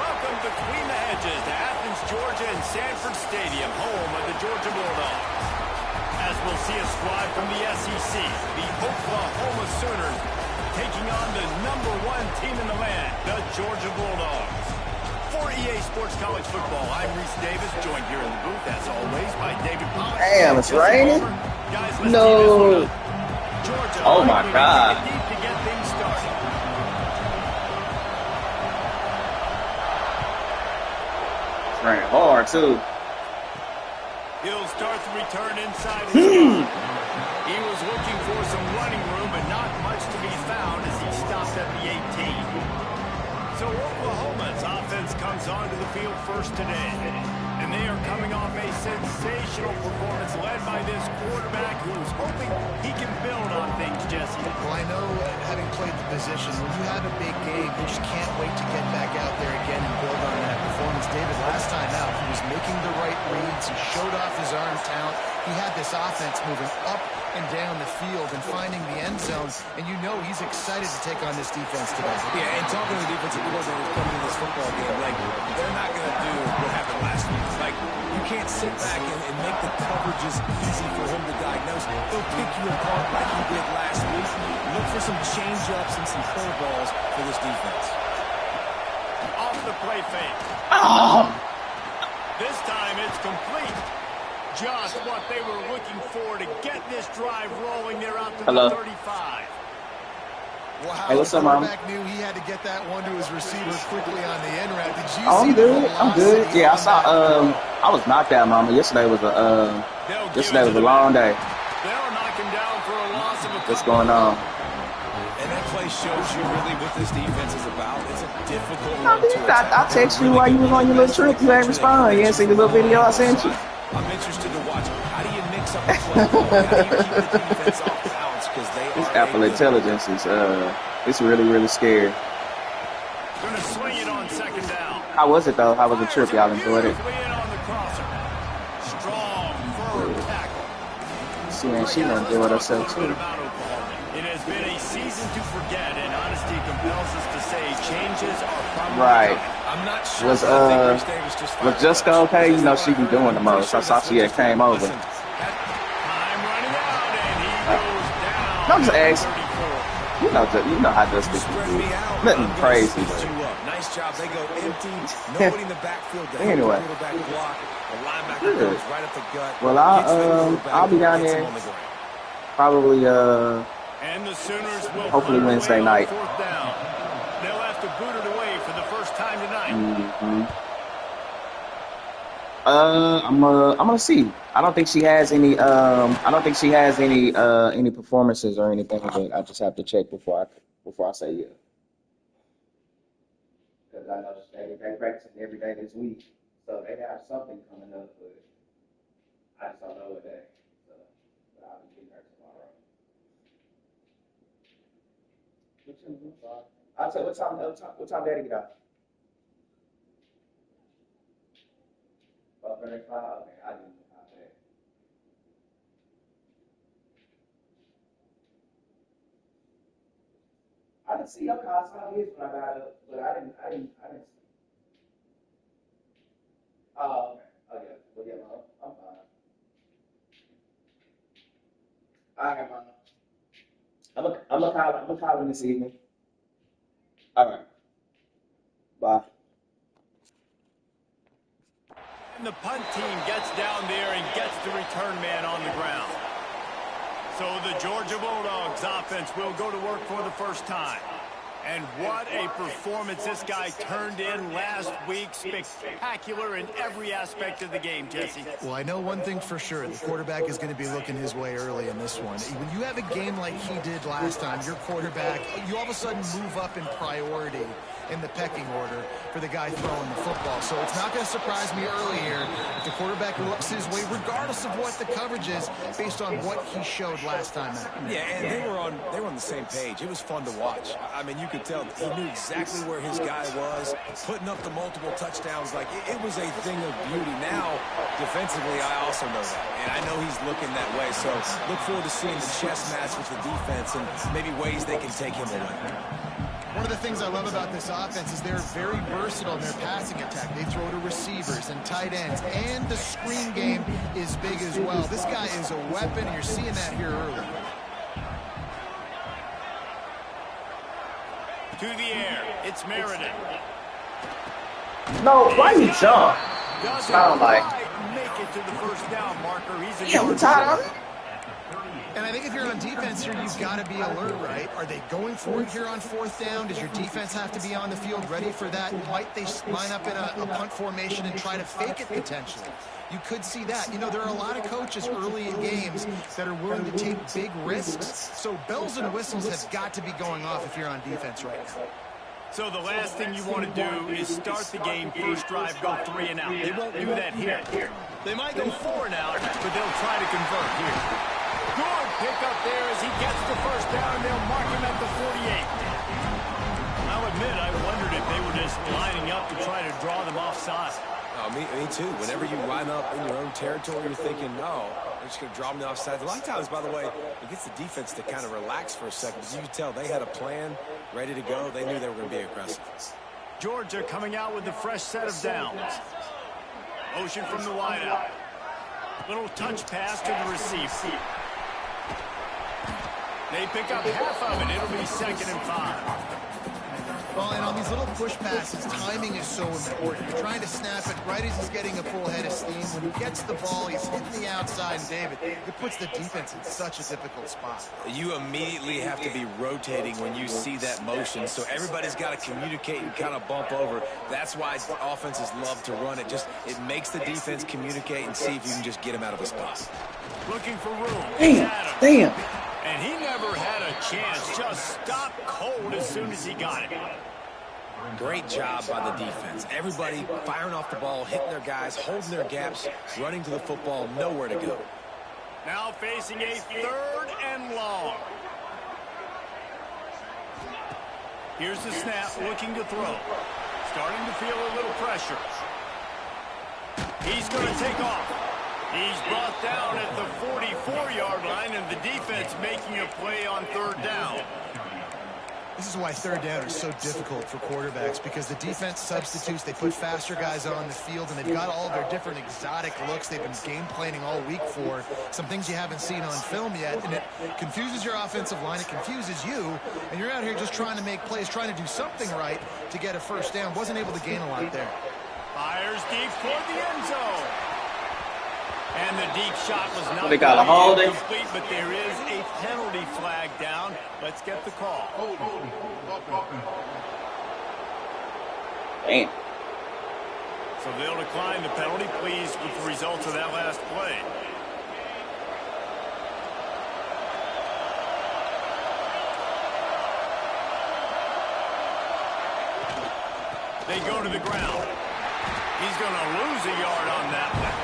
Welcome between the hedges to Athens, Georgia and Sanford Stadium, home of the Georgia Bulldogs. As we'll see a squad from the SEC, the Oklahoma Sooners, taking on the #1 team in the land, the Georgia Bulldogs. For EA Sports College Football, I'm Reese Davis, joined here in the booth, as always, by David Pollack. Damn, it's raining? Guys, let's No. Georgia, Oh, my God. deep to get things started. It's raining hard, too. He'll start the return inside his spot. He was looking for some running room, but not much to be found as he stopped at the 18. So Oklahoma's offense comes onto the field first today. And they are coming off a sensational performance led by this quarterback who's hoping he can build on things, Jesse. Well, I know, having played the position, when you have a big game, you just can't wait to get back out there again and build on that performance. David, last time out, he was making the right reads. He showed off his arm talent. He had this offense moving up and down the field and finding the end zone. And you know he's excited to take on this defense today. Yeah, and talking to the defensive coordinator coming to this football game, like, they're not going to do what happened last week. Like, you can't sit back and make the coverages easy for him to diagnose. He'll pick you apart like he did last week. Look for some change-ups and some curveballs for this defense. Off the play fake. Oh. This time it's complete. Just what they were looking for to get this drive rolling. They're out to Hello. the 35. Wow, Hey, what's the up, Mom? quarterback knew he had to get that one to his receiver quickly on the end route. Did you Oh, see I'm the good. I'm good. velocity Yeah, I on saw. that? I was knocked out, Mama. Yesterday was a long day. They'll knock him down for a loss of a What's couple. going on? And that play shows you really what this defense is about. It's a difficult I one to attack. I text you while you was on your little trip. You ain't respond. You ain't seen the little video I sent you. I'm interested to watch. How do you mix up the play? How do you keep the defense off balance? Because they This are Apple Intelligence is it's really, really scary. Gonna swing it on second down. How was it though? How was the trip? Y'all enjoyed it? Beautifully in on the crosser. Strong, firm tackle. She enjoyed herself Talk a little bit too. about Oklahoma. It has been a season to forget, and honesty compels us to say changes are probably Right. coming. I'm not sure. Was if I think Rich Davis just was fired Jessica up. okay? You know she be doing the most. I saw she had came over. Time running out, and he goes down. No, just ask. 34. You know how Jessica Spread can me do. out. Nothing I'm gonna crazy. split you up. Nice job. They go empty. Nobody in the backfield. The Anyway. quarterback block. The linebacker Good. goes right up the gut. Well, Gets rid of the quarterback, I'll be down hits him there on the ground. probably And the Sooners will Hopefully punt away Wednesday on night. fourth down. They'll have to boot it away for the first time tonight. I'm gonna see. I don't think she has any any performances or anything, but I just have to check before I say yeah. Because I know they practicing every day this week, so they have something coming up, but I just don't know what day. So I'll be getting her tomorrow. I'll tell you what time Daddy get out. 35. Okay, I do. I didn't see your car. I saw his when I got up, but I didn't see. Oh, okay. Oh, yeah. Well, yeah, Mom, I'm fine. All right, Mom. I'm gonna call him this evening. All right. Bye. And the punt team gets down there and gets the return man on the ground. So the Georgia Bulldogs offense will go to work for the first time. And what a performance this guy turned in last week. Spectacular in every aspect of the game, Jesse. Well, I know one thing for sure. The quarterback is going to be looking his way early in this one. When you have a game like he did last time, your quarterback, you all of a sudden move up in priority in the pecking order for the guy throwing the football. So it's not going to surprise me early here if the quarterback looks his way, regardless of what the coverage is, based on what he showed last time out. Yeah, and they were on the same page. It was fun to watch. I mean, you could tell he knew exactly where his guy was, putting up the multiple touchdowns. Like, it was a thing of beauty. Now, defensively, I also know that, and I know he's looking that way. So look forward to seeing the chess match with the defense and maybe ways they can take him away. One of the things I love about this offense is they're very versatile in their passing attack. They throw to receivers and tight ends, and the screen game is big as well. This guy is a weapon, and you're seeing that here early. To the air, it's Meriden. No, why you jump? Doesn't Sound like. quite make it to the first down marker. He's a Yeah, we yard tied short. up. And I think if you're on defense here, you've got to be alert, right? Are they going for it here on fourth down? Does your defense have to be on the field ready for that? Might they line up in a punt formation and try to fake it potentially? You could see that. You know, there are a lot of coaches early in games that are willing to take big risks. So bells and whistles have got to be going off if you're on defense right now. So the last thing you want to do is start the game, first drive, go 3 and out. They won't do that here. They might go 4 and out, but they'll try to convert here. Good pickup there as he gets the first down. They'll mark him at the 48. I'll admit, I wondered if they were just lining up to try to draw them offside. Oh, me too. Whenever you line up in your own territory, you're thinking, no, they're just going to draw them offside. A lot of times, by the way, it gets the defense to kind of relax for a second. But you can tell they had a plan ready to go. They knew they were going to be aggressive. Georgia coming out with a fresh set of downs. Motion from the wideout. Little touch pass to the receiver. They pick up half of it. It'll be 2nd and 5. Well, and on these little push passes, timing is so important. You're trying to snap it right as he's getting a full head of steam. When he gets the ball, he's hitting the outside, and David, it puts the defense in such a difficult spot. You immediately have to be rotating when you see that motion, so everybody's got to communicate and kind of bump over. That's why offenses love to run it. It makes the defense communicate and see if you can just get him out of a spot. Looking for room. Damn. And he never had a chance. Just stopped cold as soon as he got it. Great job by the defense. Everybody firing off the ball, hitting their guys, holding their gaps, running to the football, nowhere to go. Now facing a 3rd and long. Here's the snap, looking to throw. Starting to feel a little pressure. He's going to take off. He's brought down at the 44-yard line, and the defense making a play on 3rd down. This is why 3rd down is so difficult for quarterbacks, because the defense substitutes. They put faster guys on the field, and they've got all their different exotic looks they've been game planning all week for, some things you haven't seen on film yet, and it confuses your offensive line. It confuses you, and you're out here just trying to make plays, trying to do something right to get a first down. Wasn't able to gain a lot there. Fires deep toward the end zone. And the deep shot was not They got a holiday. complete, but there is a penalty flag down. Let's get the call. Damn. So they'll decline the penalty. Pleased with the results of that last play. They go to the ground. He's going to lose a yard on that one.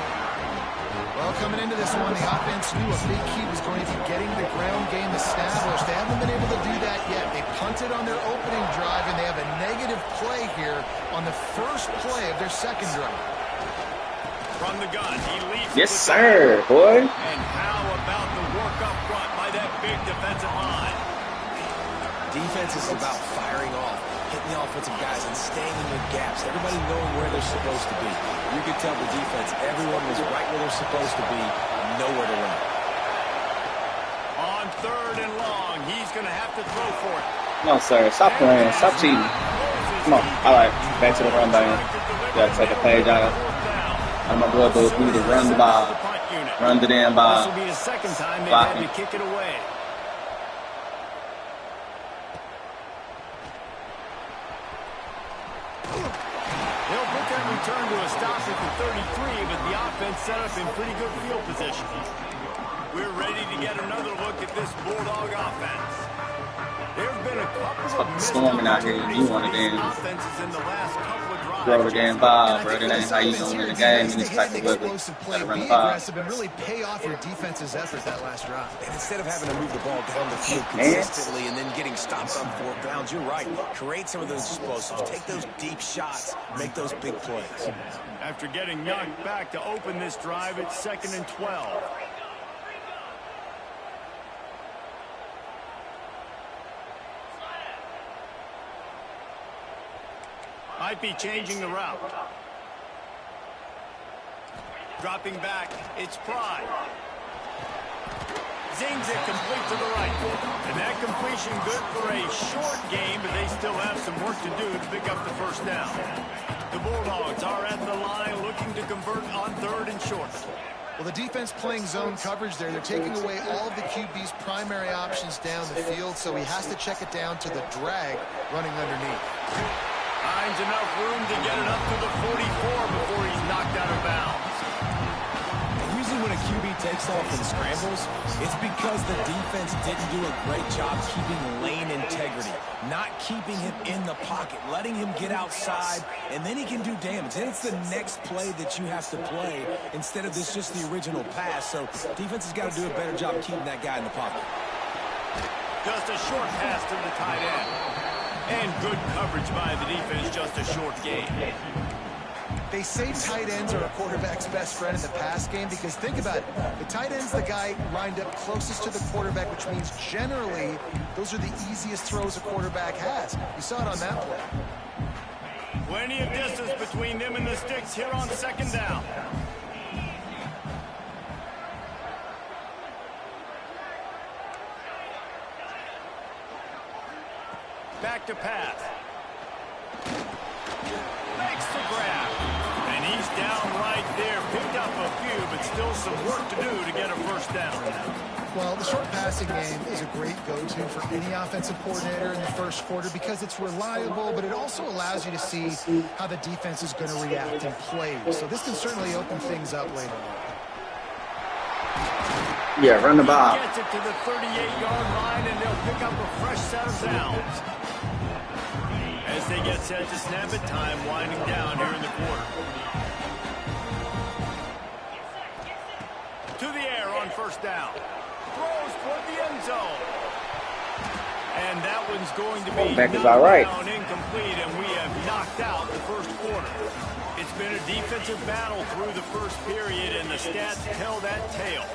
Well, coming into this one, the offense knew a big key was going to be getting the ground game established. They haven't been able to do that yet. They punted on their opening drive, and they have a negative play here on the first play of their 2nd drive. From the gun, he leaves. Yes, sir, boy. And how about the work up front by that big defensive line? Defense is about firing off, hitting the offensive guys and staying in their gaps. Everybody knowing where they're supposed to be. You could tell the defense, everyone was right where they're supposed to be, nowhere to run. On 3rd and long, he's going to have to throw for it. No, sir. Stop playing. Stop cheating. Come on. All right. Back to the run, man. Got to take a page out of my blood book. We need to run the ball. Run the damn This ball. will be the 2nd time they've had to kick it away. They'll put that return to a stop at the 33, but the offense set up in pretty good field position. We're ready to get another look at this Bulldog offense. There have been a couple of storming out here. You want to damn offenses in the last couple of drives. throw the damn ball, bro. That ain't how you gonna win the game in this type of weather. Gotta run the ball. Aggressive and really pay off your defense's effort that last drive. And instead of having to move the ball down the field consistently and then getting stopped on 4th downs, you're right. Create some of those explosives. Take those deep shots. Make those big plays. After getting knocked back to open this drive, it's 2nd and 12. Might be changing the route. Dropping back, it's Pride. Zings it complete to the right. And that completion good for a short game, but they still have some work to do to pick up the first down. The Bulldogs are at the line looking to convert on 3rd and short. Well, the defense playing zone coverage there. They're taking away all of the QB's primary options down the field, so he has to check it down to the drag running underneath. Finds enough room to get it up to the 44 before he's knocked out of bounds. Usually when a QB takes off and scrambles, it's because the defense didn't do a great job keeping lane integrity, not keeping him in the pocket, letting him get outside, and then he can do damage. Then it's the next play that you have to play instead of this just the original pass. So defense has got to do a better job keeping that guy in the pocket. Just a short pass to the tight end. And good coverage by the defense, just a short gain. They say tight ends are a quarterback's best friend in the pass game because think about it. The tight end's the guy lined up closest to the quarterback, which means generally those are the easiest throws a quarterback has. You saw it on that play. Plenty of distance between them and the sticks here on 2nd down. Back to pass. Makes the grab. And he's down right there. Picked up a few, but still some work to do to get a first down. Well, the short passing game is a great go-to for any offensive coordinator in the first quarter because it's reliable, but it also allows you to see how the defense is going to react in plays. So this can certainly open things up later on. Yeah, run the ball. Gets it to the 38-yard line, and they'll pick up a fresh set of downs. As they get set to snap it, time winding down here in the quarter. To the air on 1st down. Throws toward the end zone. And that one's going to be Back is all right. down, incomplete, and we have knocked out the first quarter. It's been a defensive battle through the first period, and the stats tell that tale.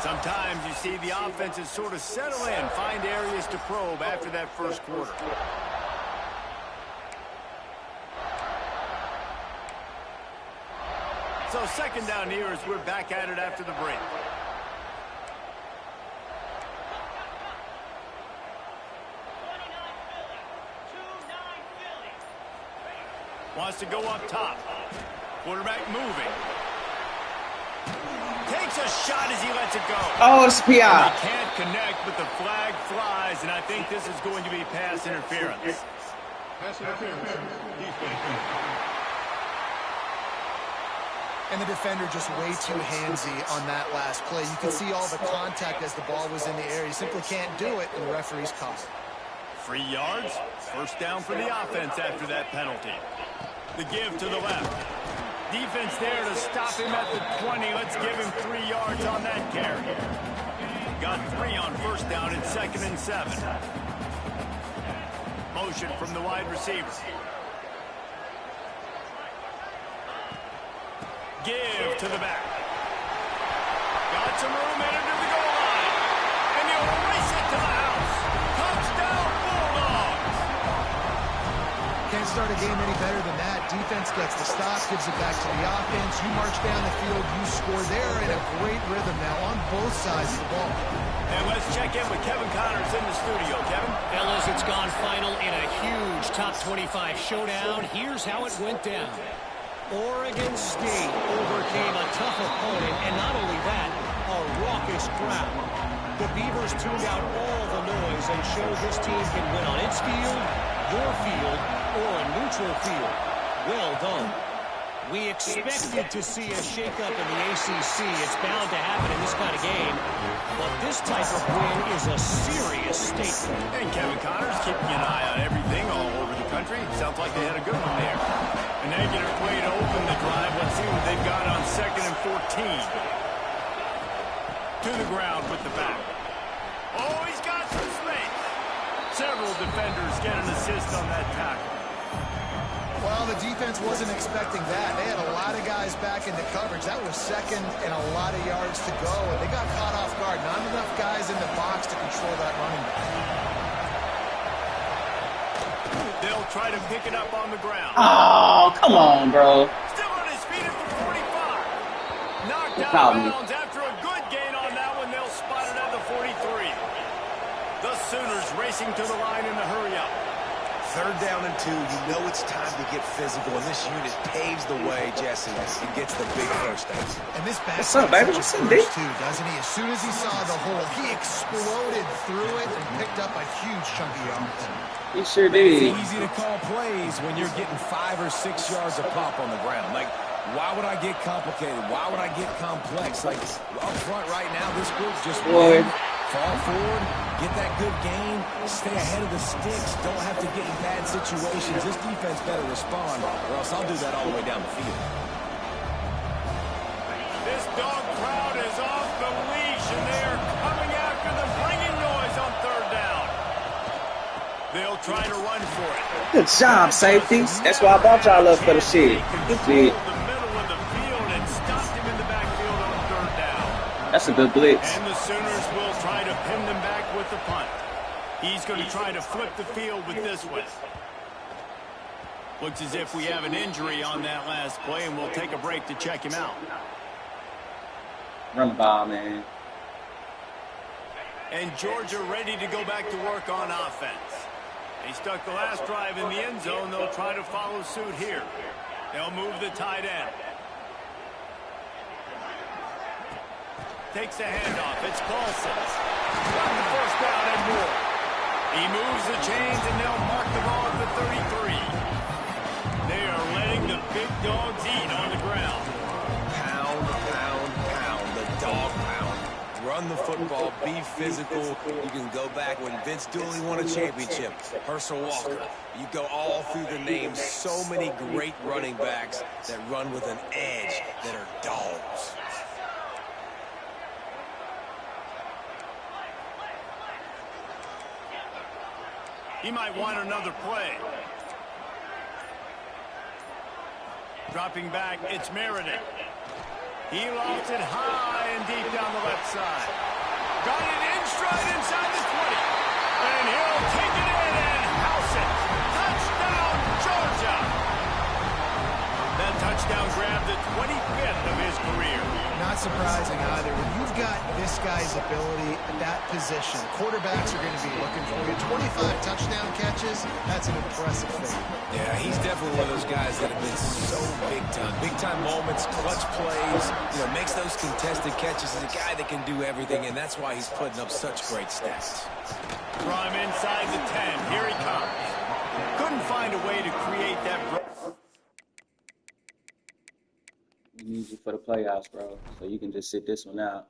Sometimes you see the offenses sort of settle in, find areas to probe after that first quarter. So 2nd down here as we're back at it after the break. Wants to go up top. Quarterback moving. Takes a shot as he lets it go. Oh, it's PI. They can't connect, but the flag flies, and I think this is going to be pass interference. Pass interference. And the defender just way too handsy on that last play. You could see all the contact as the ball was in the air. You simply can't do it, and the referee's caught it. 3 yards. First down for the offense after that penalty. The give to the left. Defense there to stop him at the 20. Let's give him 3 yards on that carry. Got 3 on 1st down and 2nd and 7. Motion from the wide receiver. Give to the back. Got some room in into the goal line. And he'll race it to the house. Touchdown, Bulldogs. Can't start a game any better than that. Defense gets the stop, gives it back to the offense. You march down the field, you score. They're in a great rhythm now on both sides of the ball. And let's check in with Kevin Connors in the studio. Kevin? Fellas, it's gone final in a huge top 25 showdown. Here's how it went down. Oregon State overcame a tough opponent, and not only that, a raucous crowd. The Beavers tuned out all the noise and showed this team can win on its field, your field, or a neutral field. Well done. We expected to see a shakeup in the ACC. It's bound to happen in this kind of game. But this type of win is a serious statement. And Kevin Connors keeping an eye on everything all over the country. Sounds like they had a good one there. A negative play to open the drive. Let's see what they've got on 2nd and 14. To the ground with the back. Oh, he's got some space. Several defenders get an assist on that tackle. Well, the defense wasn't expecting that. They had a lot of guys back into coverage. That was second and a lot of yards to go, and they got caught off guard. Not enough guys in the box to control that running back. They'll try to pick it up on the ground. Oh, come on, bro. Still on his feet at the 45. Knocked out of bounds after a good gain on that one. They'll spot it at the 43. The Sooners racing to the line in the hurry-up. 3rd down and 2. You know it's time to get physical, and this unit paves the way, Jesse, and gets the big first down. And this back What's up, baby? What's up, dude? too, doesn't he? As soon as he saw the hole, he exploded through it and picked up a huge chunk of yards. He sure did. It's easy to call plays when you're getting 5 or 6 yards a pop on the ground. Like, why would I get complicated? Why would I get complex? Like, up front right now, this group just win, fall forward, get that good game, stay ahead of the sticks, don't have to get in bad situations. This defense better respond, or else I'll do that all the way down the field. This dog crowd is off the leash, and they are coming after them, bringing noise on 3rd down. They'll try to run for it. Good job, safeties. That's why I brought y'all up for the shit. Good The middle of the field and stopped him in the backfield on 3rd down. That's a good blitz. And the Sooners will try to pin them back with the punt. He's going to try to flip the field with this one. Looks as if we have an injury on that last play, and we'll take a break to check him out. Run the ball, man. And Georgia ready to go back to work on offense. They stuck the last drive in the end zone. They'll try to follow suit here. They'll move the tight end. Takes the handoff. It's Paulson. Got the first down and more. He moves the chains, and they'll mark the ball at the 33. They are letting the big dogs eat on the ground. Pound, pound, pound. The dog pound. Run the football, be physical. You can go back when Vince Dooley won a championship. Herschel Walker. You go all through the names. So many great running backs that run with an edge that are dogs. He might want another play. Dropping back, it's Meredith. He lofts it high and deep down the left side. Got it in stride inside the 20. And he'll take it in and house it. Touchdown, Georgia. That touchdown grabbed the 25th of his career. Not surprising either. When you've got this guy's ability at that position, quarterbacks are going to be looking for you. 25 touchdown catches, that's an impressive thing. Yeah, he's definitely one of those guys that have been so big time. Big time moments, clutch plays, makes those contested catches. He's a guy that can do everything, and that's why he's putting up such great stats. From inside the 10, here he comes. Couldn't find a way to create that. We need you for the playoffs, bro, so you can just sit this one out.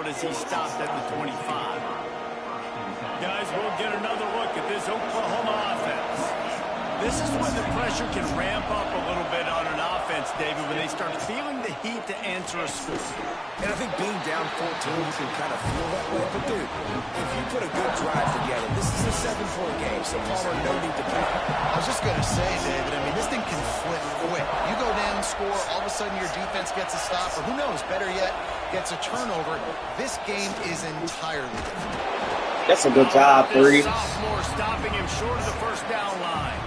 As he stopped at the 25. Guys, we'll get another look at this Oklahoma offense. This is when the pressure can ramp up a little bit on an offense, David, when they start feeling the heat to answer a score. And I think being down 14, you can kind of feel that way. But, dude, if you put a good drive together, this is a 7-point game, so Palmer, no need to panic. I was just going to say, David, I mean, this thing can flip quick. You go down, score, all of a sudden your defense gets a stop, or who knows, better yet, gets a turnover. This game is entirely different. That's a good job, Bree. Sophomore stopping him short of the first down line.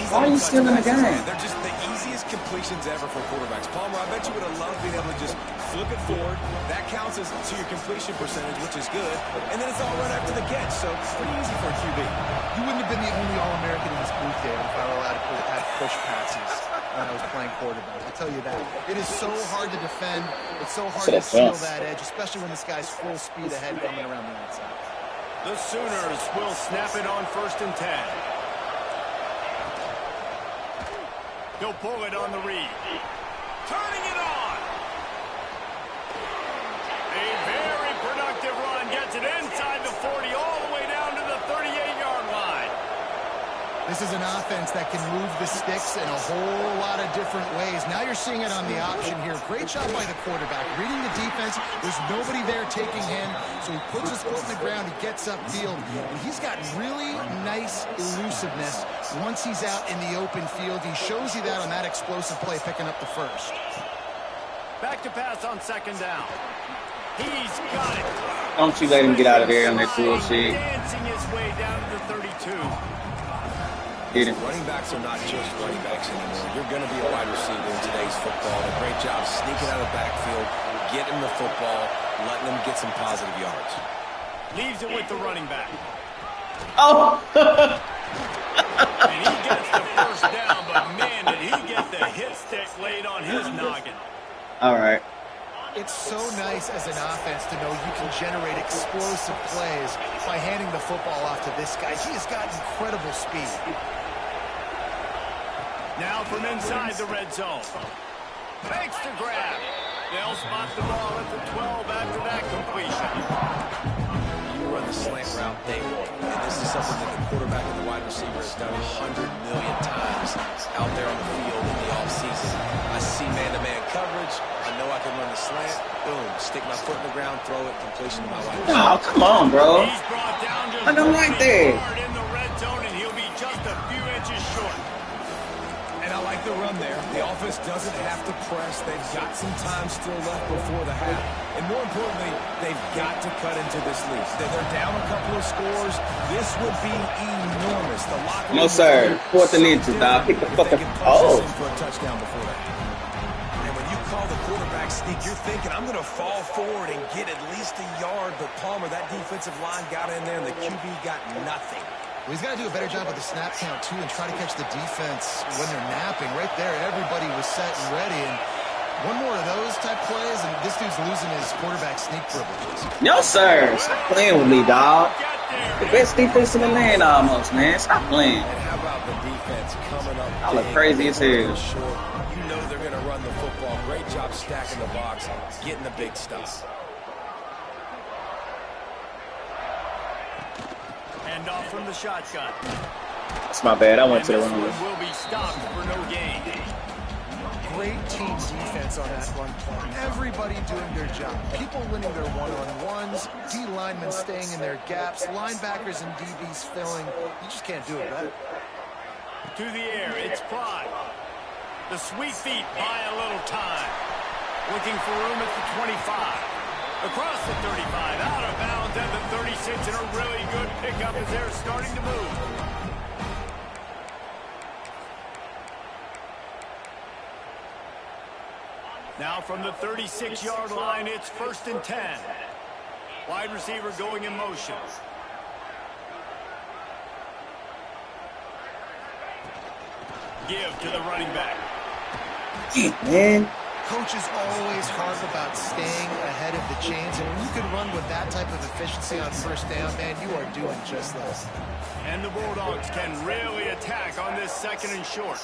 Why are you still in the game? They're just the easiest completions ever for quarterbacks. Palmer, I bet you would have loved being able to just flip it forward. That counts as to your completion percentage, which is good. And then it's all right after the catch, so pretty easy for a QB. You wouldn't have been the only All-American in this booth, David, if I were allowed to have push passes when I was playing quarterback. I'll tell you that. It is so hard to defend. It's so hard to seal that edge, especially when this guy's full speed ahead coming around the outside. The Sooners will snap it on 1st and 10. He'll pull it on the read. Turning it on. A very productive run. Gets it inside the 40 all the way down to the 38-yard line. This is an offense that can move the sticks in a whole lot of different ways. Now you're seeing it on the option here. Great job by the quarterback. Reading the defense, there's nobody there taking him, so he puts his foot in the ground, he gets upfield, and he's got really nice elusiveness once he's out in the open field. He shows you that on that explosive play, picking up the first. Back to pass on 2nd down. He's got it. Don't you let him get out of there on that bullshit. Dancing his way down to the 32. Running backs are not just running backs anymore. You're going to be a wide receiver in today's football. A great job sneaking out of the backfield, getting the football, letting them get some positive yards. Leaves it with the running back. Oh! And he gets the first down, but man, did he get the hit stick laid on his noggin. All right. It's so nice as an offense to know you can generate explosive plays by handing the football off to this guy. He has got incredible speed. Now from inside the red zone. Fakes to grab. They'll spot the ball at the 12 after that completion. You run the slant route day one, and this is something that the quarterback and the wide receiver has done 100 million times out there on the field in the offseason. I see man-to-man coverage. I know I can run the slant. Boom. Stick my foot in the ground, throw it, completion to my wide receiver. Oh, come on, bro. He's brought down just I don't like that. in the red zone, and he'll be just a few inches short. And I like the run there. The offense doesn't have to press. They've got some time still left before the half. And more importantly, they've got to cut into this lead. They're down a couple of scores. This would be enormous. The locker room. No, sir. 4th and inches, dog. Pick the fucking. Oh. For a touchdown before that. And when you call the quarterback sneak, you're thinking, I'm going to fall forward and get at least a yard. But Palmer, that defensive line got in there, and the QB got nothing. Well, he's got to do a better job with the snap count, too, and try to catch the defense when they're napping. Right there, everybody was set and ready. And one more of those type plays, and this dude's losing his quarterback sneak privileges. No, sir. Stop playing with me, dog. The best defense in the land almost, man. Stop playing. And how about the defense coming up? Y'all look crazy as hell. You know they're going to run the football. Great job stacking the box, getting the big stuff. And off from the shotgun. That's my bad. I went to the wrong one. one. Will be stopped for no gain. Great team defense on that run play. Everybody doing their job. People winning their one-on-ones, D linemen staying in their gaps, linebackers and DBs filling. You just can't do it better. To the air, it's Pride. The sweet feet buy a little time. Looking for room at the 25. Across the 35, out of bounds at the 36, and a really good pickup as they're starting to move. Now from the 36-yard line, it's 1st and 10. Wide receiver going in motion. Give to the running back. Man. Coaches always harp about staying ahead of the chains, and when you can run with that type of efficiency on 1st down, man, you are doing just that. And the Bulldogs can really attack on this 2nd and short.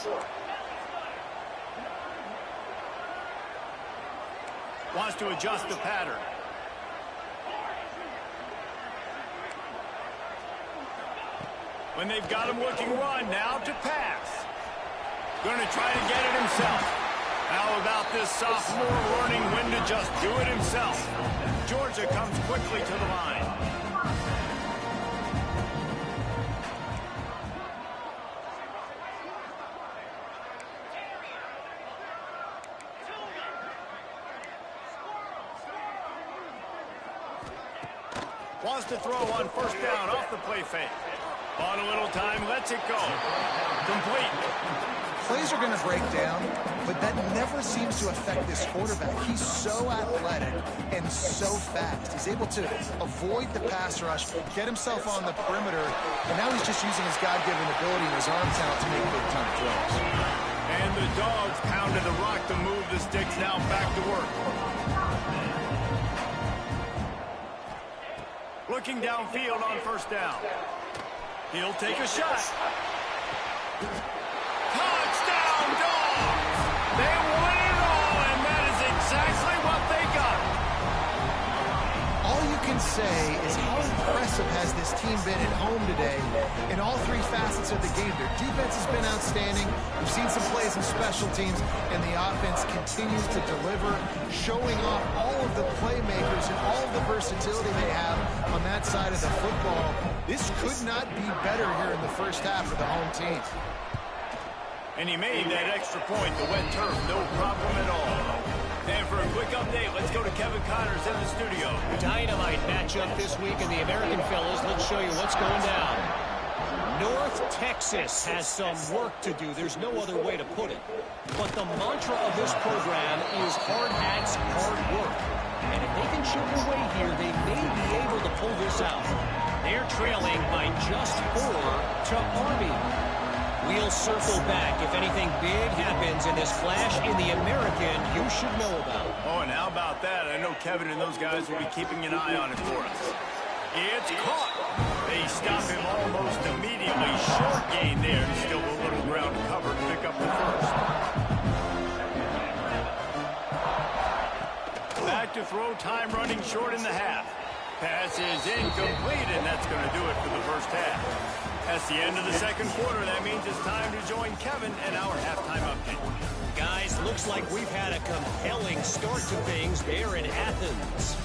Wants to adjust the pattern. When they've got him looking run, now to pass. Going to try to get it himself. How about this sophomore learning when to just do it himself? Georgia comes quickly to the line. Wants to throw on 1st down off the play fake. On a little time, lets it go. Complete. Plays are going to break down, but that never seems to affect this quarterback. He's so athletic and so fast. He's able to avoid the pass rush, get himself on the perimeter, and now he's just using his God-given ability and his arm talent to make big-time throws. And the Dogs pounded the rock to move the sticks, now back to work. Looking downfield on first down. He'll take a shot. Touchdown, Dogs! They won it all, and that is exactly what they got. All you can say is how impressive has this team been at home today in all three facets of the game. Their defense has been outstanding. We've seen some plays in special teams, and the offense continues to deliver, showing off all of the playmakers and all of the versatility they have on that side of the football. This could not be better here in the first half for the home team. And he made that extra point, the wet turf, no problem at all. And for a quick update, let's go to Kevin Connors in the studio. Dynamite matchup this week in the American Fellas. Let's show you what's going down. North Texas has some work to do. There's no other way to put it. But the mantra of this program is hard hats, hard work. And if they can chip away here, they may be able to pull this out. They're trailing by just 4 to Army. We'll circle back. If anything big happens in this clash in the American, you should know about. Oh, and how about that? I know Kevin and those guys will be keeping an eye on it for us. It's caught. They stop him almost immediately. Short gain there. Still a little ground cover to pick up the first. Back to throw, time running short in the half. Pass is incomplete, and that's going to do it for the first half. That's the end of the second quarter. That means it's time to join Kevin and our halftime update. Guys, looks like we've had a compelling start to things there in Athens.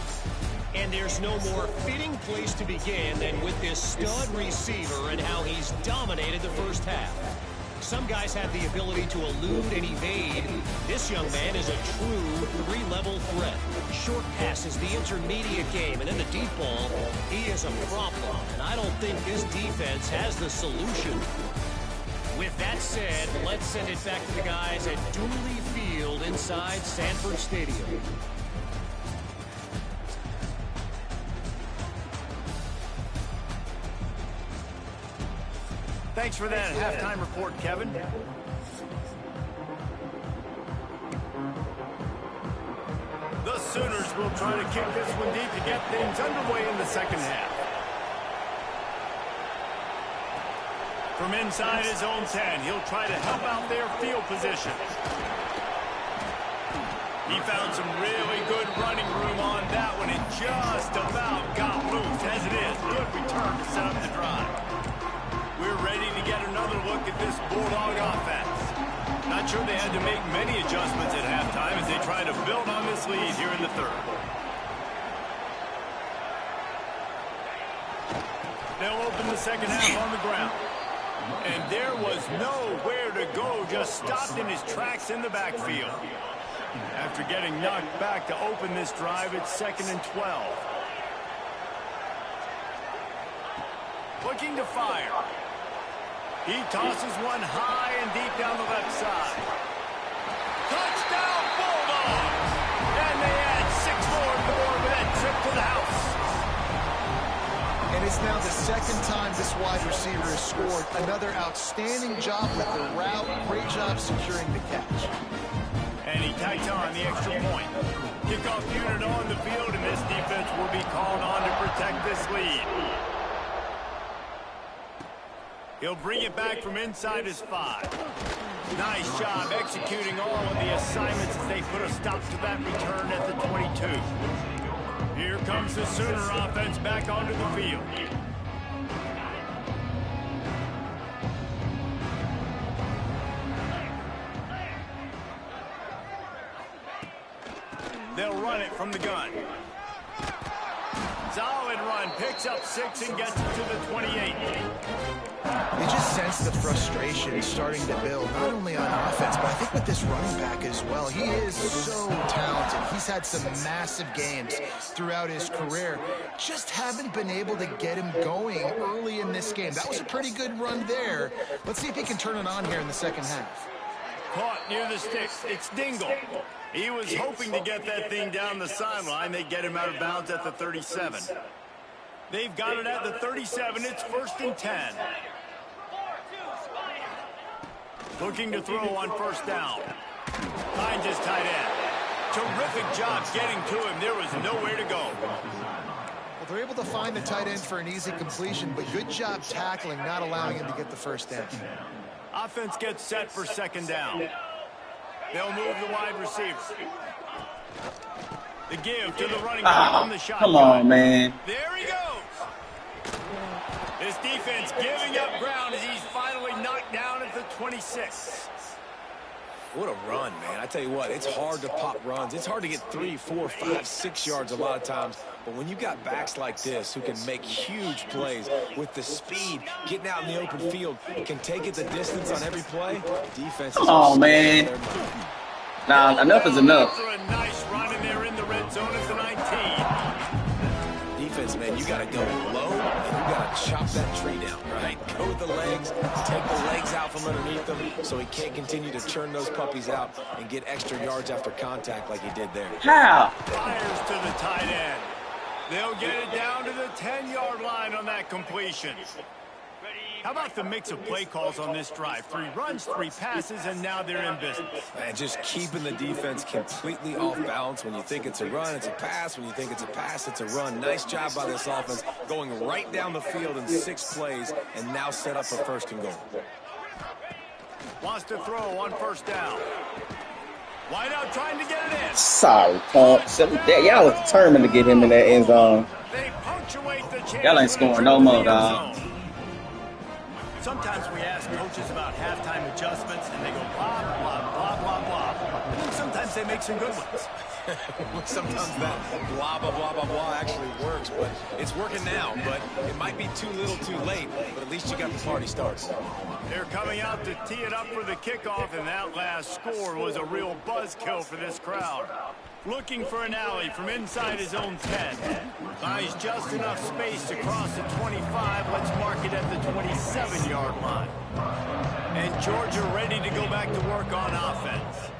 And there's no more fitting place to begin than with this stud receiver and how he's dominated the first half. Some guys have the ability to elude and evade. This young man is a true 3-level threat. Short passes, the intermediate game, and then the deep ball. He is a problem, and I don't think this defense has the solution. With that said, let's send it back to the guys at Dooley Field inside Sanford Stadium. Thanks for that halftime report, Kevin. The Sooners will try to kick this one deep to get things underway in the second half. From inside his own 10, he'll try to help out their field position. He found some really good running room on that one and just about got loose. As it is, good return to set up the drive. We're ready to get another look at this Bulldog offense. Not sure they had to make many adjustments at halftime as they try to build on this lead here in the third. They'll open the second half on the ground. And there was nowhere to go, just stopped in his tracks in the backfield. After getting knocked back to open this drive, it's 2nd and 12. Looking to fire. He tosses one high and deep down the left side. Touchdown, Bulldogs! And they add 6 more to the board with that trip to the house. And it's now the second time this wide receiver has scored. Another outstanding job with the route. Great job securing the catch. And he tacks on the extra point. Kickoff unit on the field, and this defense will be called on to protect this lead. He'll bring it back from inside his 5. Nice job executing all of the assignments as they put a stop to that return at the 22. Here comes the Sooner offense back onto the field. They'll run it from the gun. Solid run, picks up 6 and gets it to the 28. You just sense the frustration starting to build, not only on offense, but I think with this running back as well. He is so talented. He's had some massive games throughout his career. Just haven't been able to get him going early in this game. That was a pretty good run there. Let's see if he can turn it on here in the second half. Caught near the sticks. It's Dingle. He was hoping to get that thing down the sideline. They get him out of bounds at the 37. They've got it at the 37. It's 1st and 10. Looking to throw on first down. Finds his tight end. Terrific job getting to him. There was nowhere to go. Well, Well, they're able to find the tight end for an easy completion, but good job tackling, not allowing him to get the first down. Offense gets set for second down. They'll move the wide receiver. The give to the running back from the shotgun. Come on, man. There he goes. This defense giving up ground as he's finally knocked down at the 26. What a run, man. I tell you what, it's hard to pop runs. It's hard to get 3, 4, 5, 6 yards a lot of times. But when you got backs like this who can make huge plays with the speed, getting out in the open field, can take it the distance on every play, defense is... Oh, man. Nah, enough is enough. After a nice run, and they're in the red zone at the 19. Defense, man, you got to go low, and you got to chop that tree down, right? Go with the legs, take the legs out from underneath them so he can't continue to churn those puppies out and get extra yards after contact like he did there. How? Fires to the tight end. They'll get it down to the 10-yard line on that completion. How about the mix of play calls on this drive? 3 runs, 3 passes, and now they're in business. And just keeping the defense completely off balance. When you think it's a run, it's a pass. When you think it's a pass, it's a run. Nice job by this offense going right down the field in 6 plays and now set up for first and goal. Wants to throw on first down. Wide out trying to get it in. Sorry, y'all was determined to get him in that end zone. They punctuate the chance. Y'all ain't scoring no more, dog. Sometimes we ask coaches about halftime adjustments, and they go blah, blah, blah, blah, blah. And sometimes they make some good ones. Sometimes that blah, blah, blah, blah, blah actually works, but it's working now. But it might be too little too late, but at least you got the party started. They're coming out to tee it up for the kickoff, and that last score was a real buzzkill for this crowd. Looking for an alley from inside his own 10. Finds just enough space to cross the 25. Let's mark it at the 27-yard line. And Georgia ready to go back to work on offense.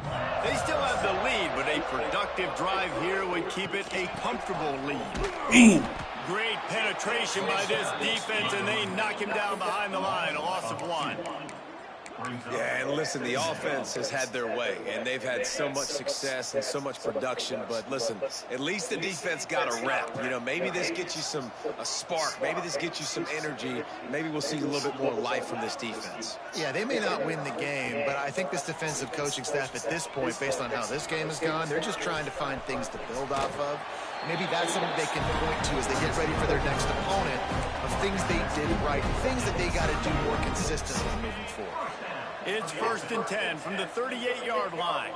They still have the lead, but a productive drive here would keep it a comfortable lead. Great penetration by this defense, and they knock him down behind the line. A loss of 1. Yeah, and listen, the offense has had their way, and they've had so much success and so much production. But listen, at least the defense got a rep. You know, maybe this gets you a spark. Maybe this gets you some energy. Maybe we'll see a little bit more life from this defense. Yeah, they may not win the game, but I think this defensive coaching staff at this point, based on how this game has gone, they're just trying to find things to build off of. Maybe that's something they can point to as they get ready for their next opponent, of things they did right, things that they got to do more consistently moving forward. It's 1st and 10 from the 38-yard line.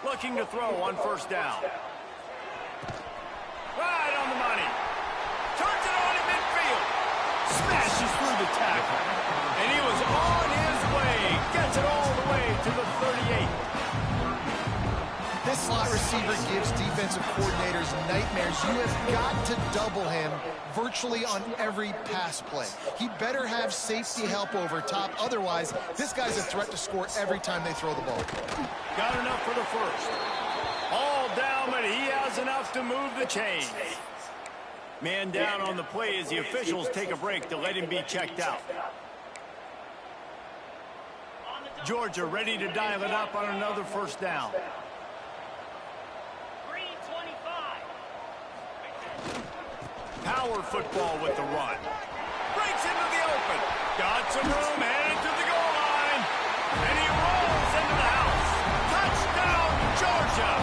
Looking to throw on first down. Right on the money. Turns it on in midfield. Smashes through the tackle. And he was on his way. Gets it all the way to the 38. This slot receiver gives defensive coordinators nightmares. You have got to double him virtually on every pass play. He better have safety help over top. Otherwise, this guy's a threat to score every time they throw the ball. Got enough for the first. All down, but he has enough to move the chains. Man down on the play as the officials take a break to let him be checked out. Georgia ready to dial it up on another first down. Power football with the run. Breaks into the open. Got some room, headed to the goal line. And he rolls into the house. Touchdown, Georgia.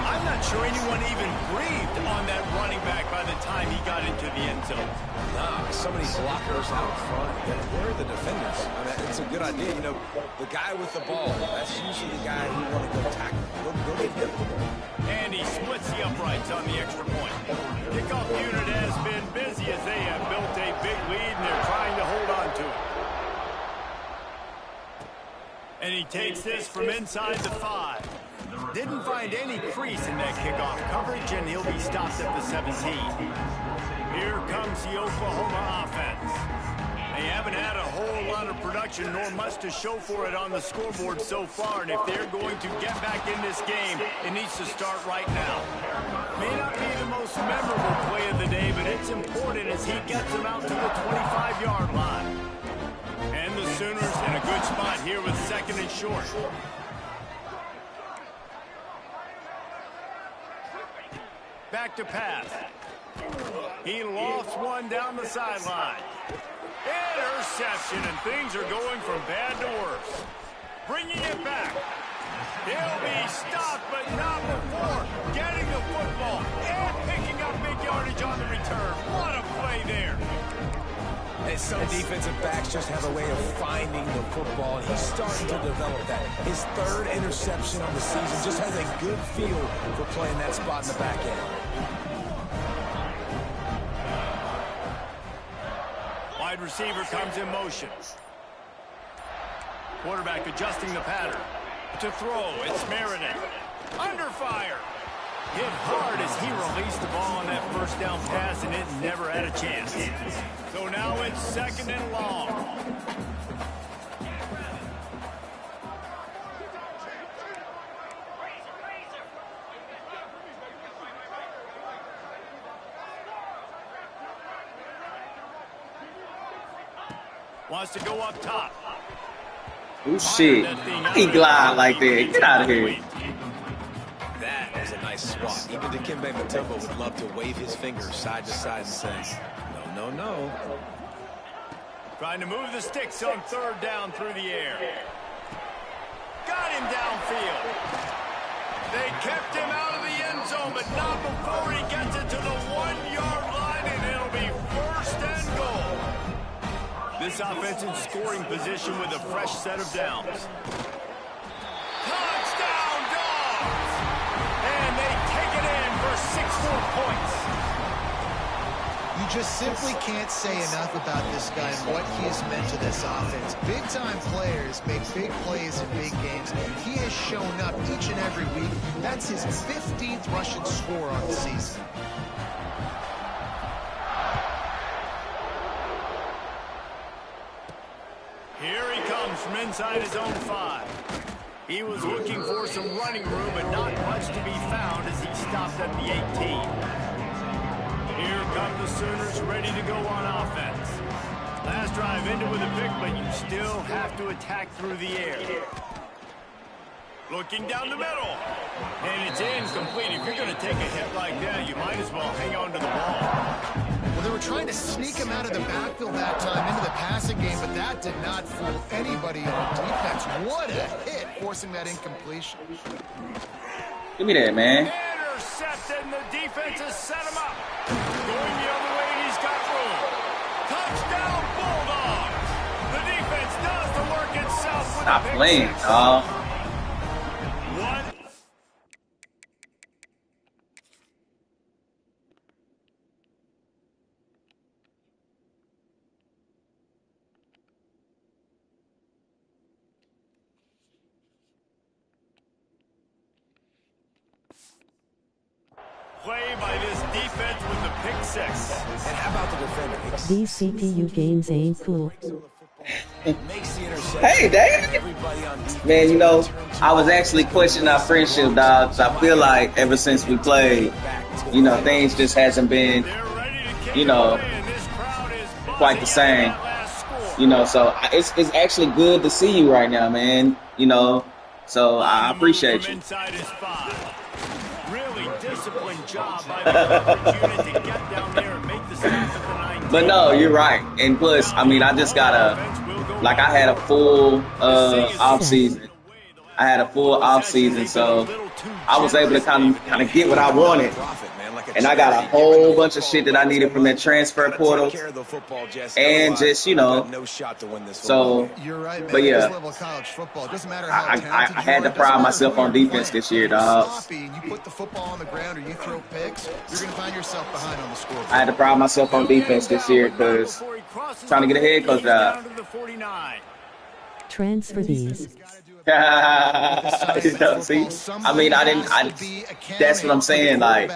I'm not sure anyone even breathed on that running back by the time he got into the end zone. Nah, so many blockers out front. Where are the defenders? I mean, it's a good idea. You know, the guy with the ball, that's usually the guy who want to go tackle. Go get him. And he splits the uprights on the extra point. Kickoff unit has been busy as they have built a big lead, and they're trying to hold on to it. And he takes this from inside the 5. Didn't find any crease in that kickoff coverage, and he'll be stopped at the 17. Here comes the Oklahoma offense. They haven't had a whole lot of production nor much to show for it on the scoreboard so far, and if they're going to get back in this game, it needs to start right now. May not be the most memorable play of the day, but it's important as he gets them out to the 25-yard line. And the Sooners in a good spot here with 2nd and short. back to pass. He lofts one down the sideline. Interception, and things are going from bad to worse. Bringing it back. He'll be stopped, but not before getting the football and picking up big yardage on the return. What a play there. And some defensive backs just have a way of finding the football, and he's starting to develop that. His third interception of the season, just has a good feel for playing that spot in the back end. Wide receiver comes in motion. Quarterback adjusting the pattern. To throw, it's Meredith. Under fire. Hit hard as he released the ball on that first down pass, and it never had a chance. So now it's 2nd and long. Wants to go up top. Oh, shit. He glide like that. Get out of here. That is a nice swat. Even Dikembe Mutombo would love to wave his fingers side to side and say, no, no, no. Trying to move the sticks on 3rd down through the air. Got him downfield. They kept him out of the end zone, but not before he gets it to the 1-yard line, and it'll be 1st and goal. This offense in scoring position with a fresh set of downs. Touchdown, Dogs! And they take it in for 6 more points. You just simply can't say enough about this guy and what he has meant to this offense. Big-time players make big plays in big games. He has shown up each and every week. That's his 15th rushing score on the season. Here he comes from inside his own 5. He was looking for some running room, but not much to be found as he stopped at the 18. Here come the Sooners ready to go on offense. Last drive ended with a pick, but you still have to attack through the air. Looking down the middle. And it's incomplete. If you're going to take a hit like that, you might as well hang on to the ball. Well, they were trying to sneak him out of the backfield that time into the passing game, but that did not fool anybody on defense. What a hit, forcing that incompletion. Give me that, man. Intercepted, and the defense has set him up. Going the other way, and he's got room. Touchdown, Bulldogs. The defense does the work itself. Stop playing, dog. Play by this defense with the pick 6. And how about the defender? These CPU games ain't cool. Hey, David. Man, you know, I was actually questioning our friendship, dog, because I feel like ever since we played, you know, things just hasn't been, you know, quite the same. You know, so it's actually good to see you right now, man. You know, so I appreciate you. Really disciplined job by the unit to get down there and make the stop at the 19. But no, you're right. And plus, I mean, I just got I had a full off season. I had a full off season, so I was able to kind of get what I wanted. And I got a whole bunch of shit that I needed from that transfer portal. And just, you know, so, You're right, man. but yeah, This level of college football, it doesn't matter how I talented had you to are, pride doesn't myself matter on where you're defense playing. this year, If you're dog. sloppy and you put the football on the ground or you throw picks, you're going to find yourself behind on the scoreboard. I had to pride myself on defense this year because trying to get a head coach job. Transfer these. You know, see, I mean, that's what I'm saying. Like,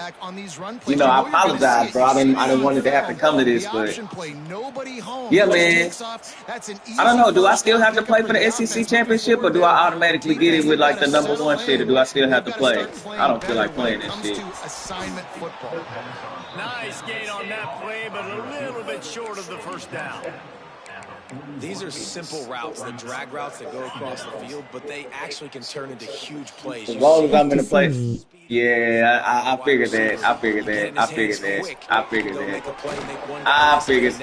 you know, I apologize, bro. I didn't want it to have to come to this, but yeah, man. I don't know. Do I still have to play for the SEC championship, or do I automatically get it with like the #1 shit, or do I still have to play? I don't feel like playing that shit. Nice gain on that play, but a little bit short of the first down. These are simple routes, the drag routes that go across the field, but they actually can turn into huge plays. As long as I'm in the place. Yeah, I figured that. I figured that. I figured that. I figured that. I figured.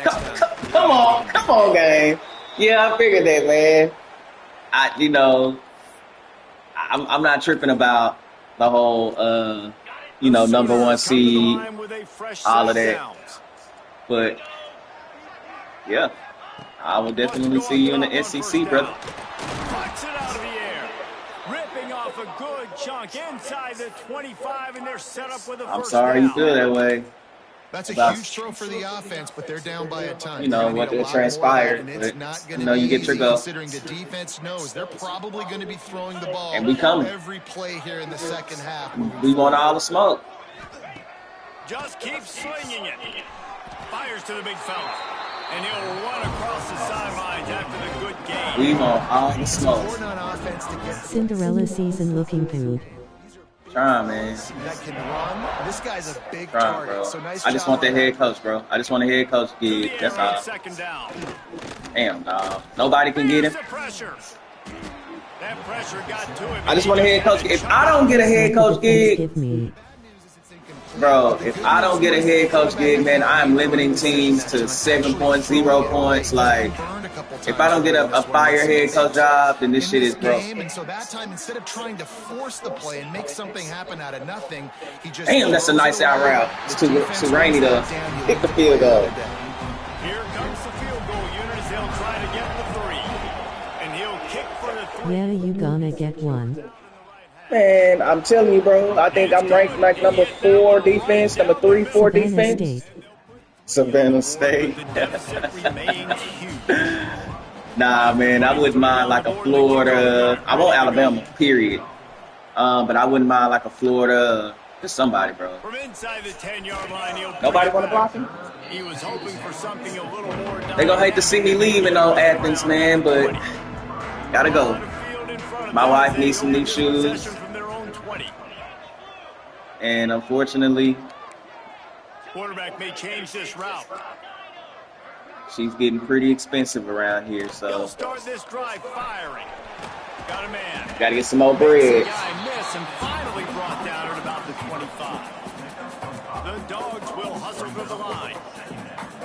Come on, game. Yeah, I figured that, man. I'm not tripping about the whole, number one seed, all of that. But yeah, I will definitely see you in the SEC, brother. Puts it out of the air, ripping off a good chunk inside the 25, and they're set up with a first down. I'm sorry you feel that way. That's a huge throw for the offense, but they're down by a ton. You know what transpired, but you get your go. Considering the defense knows they're probably going to be throwing the ball and we coming every play here in the second half. We want all the smoke. Just keep swinging it. Fires to the big fella, and he'll run across the sidelines after the good game. We want all the smoke. Cinderella season looking good. Trying, man. That can run. This guy's a big target. Bro. So nice I just want the head coach, bro. I just want a head coach gig. That's all. Second down. Damn, dog. Nobody can get him. That pressure got to him. I just want a head coach. If I don't get a head coach gig, bro, if I don't get a head coach gig, man, I am limiting teams to 7.0 points. Like, if I don't get a fire head coach job, then this shit is broke. And so that time, instead of trying to force the play and make something happen out of nothing, he just damn, that's a nice out route. It's too rainy to kick the field goal. Here comes the field goal unit as they'll try to get the 3. And he'll kick for the 3. Yeah, you gonna get one. Man, I'm telling you, bro. I think I'm ranked like number 4 defense, number 3, 4 defense. Savannah State. Nah, man, I wouldn't mind like a Florida. I want Alabama, period. But I wouldn't mind like a Florida. Just somebody, bro. From inside the 10-yard line, nobody want to block him? He was hoping for something a little more. They gonna hate to see me leaving on Athens, man, but gotta go. My wife needs some new shoes. And unfortunately, quarterback may change this route. She's getting pretty expensive around here, so he'll start this drive firing. Got a man. Gotta get some more bread. Guy miss and finally brought down at about the 25. The Dogs will hustle to the line.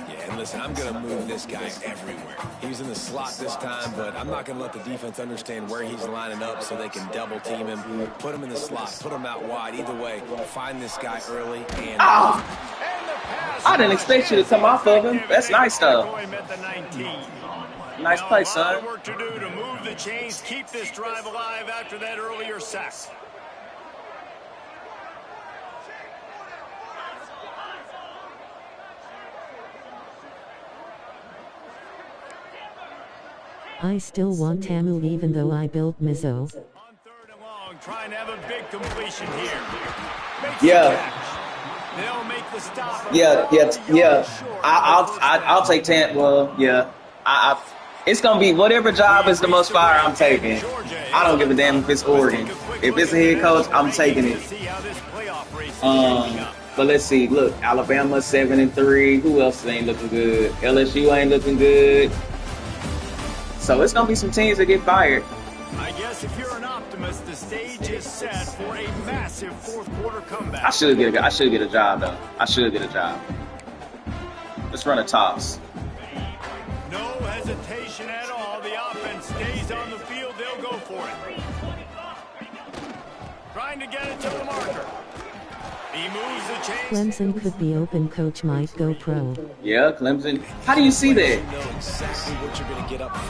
Yeah, and listen, I'm going to move this guy everywhere. He's in the slot this time, but I'm not going to let the defense understand where he's lining up so they can double team him, put him in the slot, put him out wide. Either way, find this guy early and... I didn't expect you to come off of him. That's nice, though. Nice play, son. Work to do to move the chains, keep this drive alive after that earlier sack. I still want Tamu even though I built Mizzo. On 3rd and long, trying to have a big completion here. Yeah. They'll make the stop. Yeah. I'll take Tam. Well, yeah. It's gonna be whatever job is the most fire. I'm taking. I don't give a damn if it's Oregon. If it's a head coach, I'm taking it. But let's see. Look, Alabama 7-3. Who else ain't looking good? LSU ain't looking good. So it's gonna be some teams that get fired. I guess if you're an optimist, the stage is set for a massive 4th quarter comeback. I should get a job though. I should get a job. Let's run a toss. No hesitation at all. The offense stays on the field. They'll go for it. Trying to get it to the marker. He moves the chains. Clemson could be open. Coach might go pro. Yeah, Clemson. How do you see that?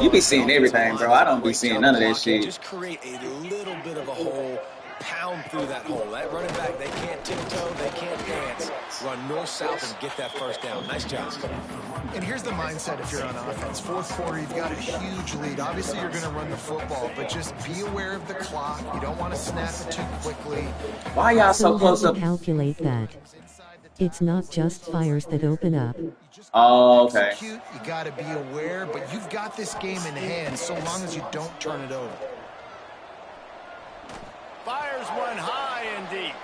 You be seeing everything, bro. I don't be seeing none of that shit. Just create a little bit of a hole, pound through that hole. That running back, they can't tiptoe, they can't dance. Run north-south and get that first down. Nice job. And here's the mindset if you're on offense. 4th quarter, you've got a huge lead. Obviously, you're going to run the football, but just be aware of the clock. You don't want to snap it too quickly. Why y'all so close up? Calculate that. It's not just fires that open up. Oh, okay. You got to be aware, but you've got this game in hand so long as you don't turn it over. Fires one high and deep.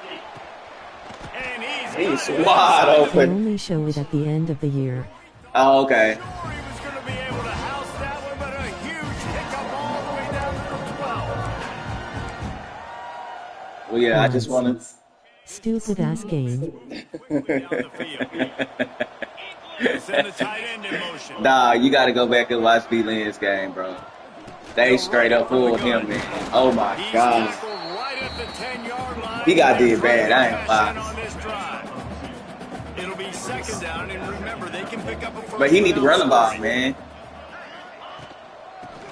And he's wide open. They only show it at the end of the year. Oh, okay. He was going to be able to house that Well, yeah, I just want to. Stupid ass game. Send the tight end in motion. Nah, you got to go back and watch D-Lynn's game, bro. They straight up fooled him, man. Oh my God. Right at the 10-yard line. He got did bad. I ain't lying. It'll be second down, and remember, they can pick up a first. But he need to run the ball, man.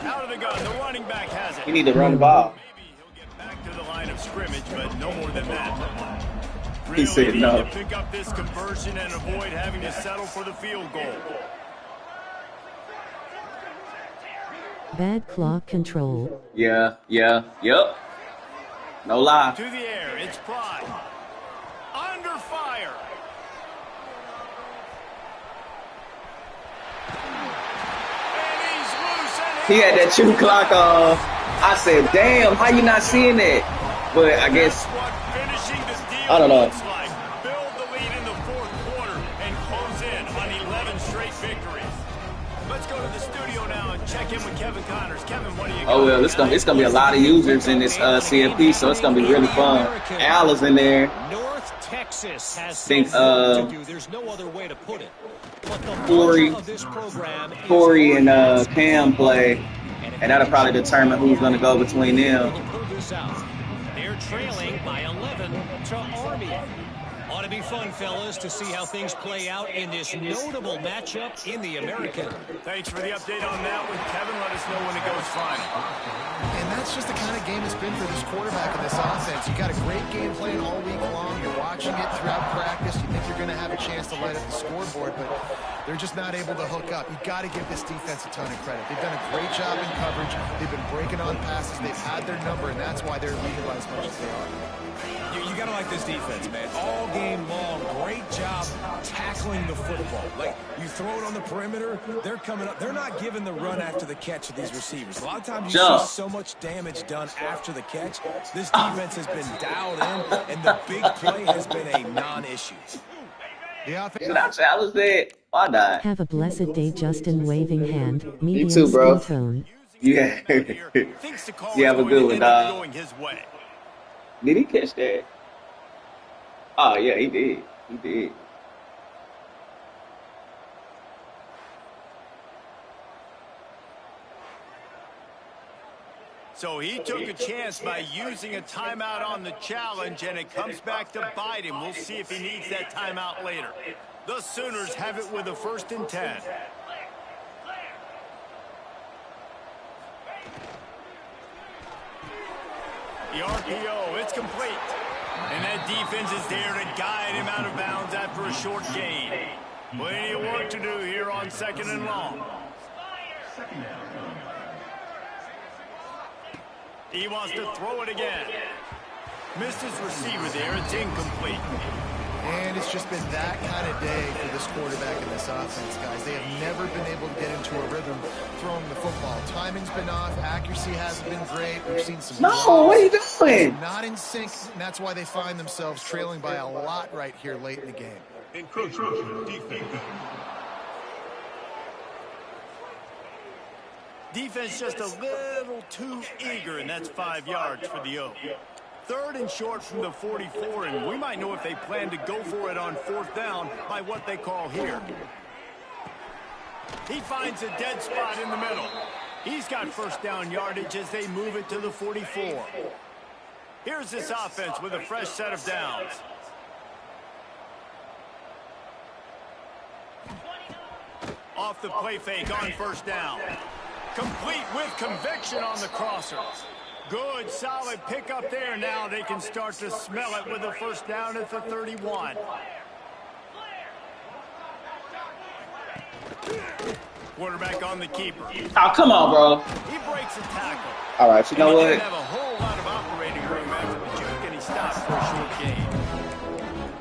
Out of the gun, the running back has it. He need to run the ball. Maybe he'll get back to the line of scrimmage, but no more than that. He said no. To pick up this conversion and avoid having to settle for the field goal. Bad clock control. Yeah, yep. No lie. To the air, it's Pride. Under fire. And he's loose. And He had that 2 clock off. I said, damn, how you not seeing that? But I guess, I don't know. Build the lead in the fourth quarter and close in on 11 straight victories. Let's go to the studio now and check in with Kevin Connors. Kevin, what do you got? Oh, well, it's gonna be a lot of users in this CFP, so it's going to be really fun. Al is in there. North Texas has Think, to do. There's no other way to put it. But the Corey of this program is and Cam play, and that'll probably determine who's going to go between them. They're trailing by 11 to Army. Ought to be fun, fellas, to see how things play out in this notable matchup in the American. Thanks for the update on that one, Kevin. Let us know when it goes final. And that's just the kind of game it's been for this quarterback and this offense. You got a great game plan all week long. You're watching it throughout practice. You think you're going to have a chance to light up the scoreboard, but they're just not able to hook up. You got to give this defense a ton of credit. They've done a great job in coverage. They've been breaking on passes. They've had their number, and that's why they're leading by as much as they are. You got to like this defense, man. All game long, great job tackling the football. Like, you throw it on the perimeter, they're coming up. They're not giving the run after the catch of these receivers. A lot of times you see so much damage done after the catch. This defense has been dialed in, and the big play has been a non-issue. Should I challenge that? Why not? Have a blessed day, Justin. Waving hand. Medium You too, bro. skin tone. Yeah. You have a good one, dog. Did he catch that? Oh, yeah, he did. He did. So he took a chance by using a timeout on the challenge, and it comes back to bite him. We'll see if he needs that timeout later. The Sooners have it with a 1st and 10. The RPO, it's complete. And that defense is there to guide him out of bounds after a short gain. Plenty of work to do here on 2nd and long. He wants to throw it again. Missed his receiver there. It's incomplete. And it's just been that kind of day for this quarterback and this offense, guys. They have never been able to get into a rhythm throwing the football. Timing's been off. Accuracy hasn't been great. We've seen some what are you doing? Not in sync, and that's why they find themselves trailing by a lot right here late in the game. Defense just a little too eager, and that's 5 yards for the Oak. 3rd and short from the 44, and we might know if they plan to go for it on 4th down by what they call here. He finds a dead spot in the middle. He's got 1st down yardage as they move it to the 44. Here's this offense with a fresh set of downs. Off the play fake on 1st down. Complete with conviction on the crosser. Good, solid pickup there. Now they can start to smell it with a 1st down at the 31. Quarterback on the keeper. Oh, come on, bro. He breaks a tackle. All right, you know what? He didn't have a whole lot of operating room after the juke, and he stops for a short gain.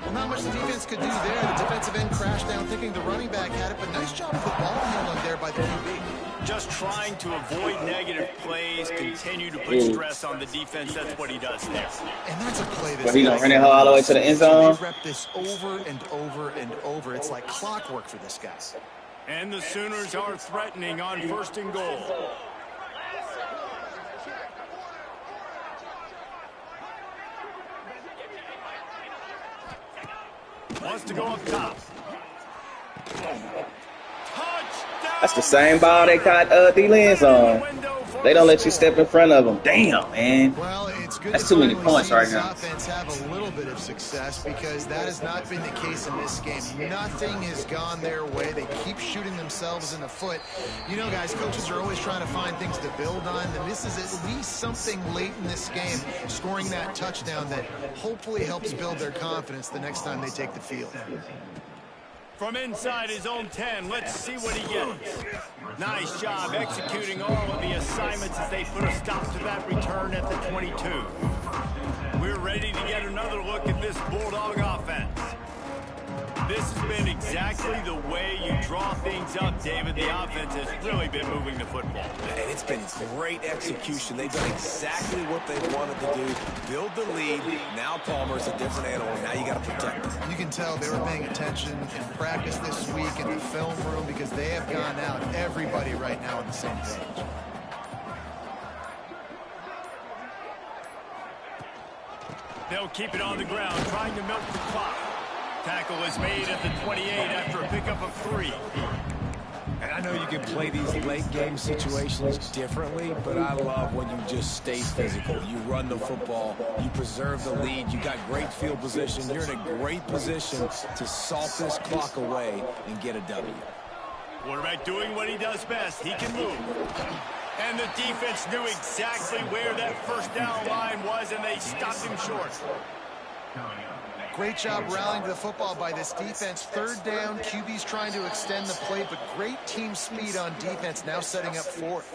Well, not much the defense could do there. The defensive end crashed down thinking the running back had it, but nice job with the ball handling there by the QB. Just trying to avoid negative plays, continue to put stress on the defense. That's what he does there. And that's a play that's... But he's going to run it all the way to the end zone? They rep this over and over and over. It's like clockwork for this guy. And the Sooners are threatening on 1st and goal. Wants to go up top. That's the same ball they caught D-Lens on. They don't let you step in front of them. Damn, man. Well, it's good That's too many points right now. Offense have a little bit of success because that has not been the case in this game. Nothing has gone their way. They keep shooting themselves in the foot. You know, guys, coaches are always trying to find things to build on, and this is at least something late in this game, scoring that touchdown that hopefully helps build their confidence the next time they take the field. From inside his own 10, let's see what he gets. Nice job executing all of the assignments as they put a stop to that return at the 22. We're ready to get another look at this Bulldog offense. This has been exactly the way you draw things up, David. The offense has really been moving the football. And it's been great execution. They've done exactly what they wanted to do. Build the lead. Now Palmer's a different animal. Now you got to protect him. You can tell they were paying attention in practice this week in the film room because they have gone out, everybody right now on the same page. They'll keep it on the ground, trying to milk the clock. Tackle is made at the 28 after a pickup of 3. And I know you can play these late game situations differently, but I love when you just stay physical. You run the football, you preserve the lead, you got great field position, you're in a great position to salt this clock away and get a W. Quarterback doing what he does best. He can move. And the defense knew exactly where that first down line was, and they stopped him short. Great job rallying to the football by this defense. Third down, QB's trying to extend the play, but great team speed on defense, now setting up fourth.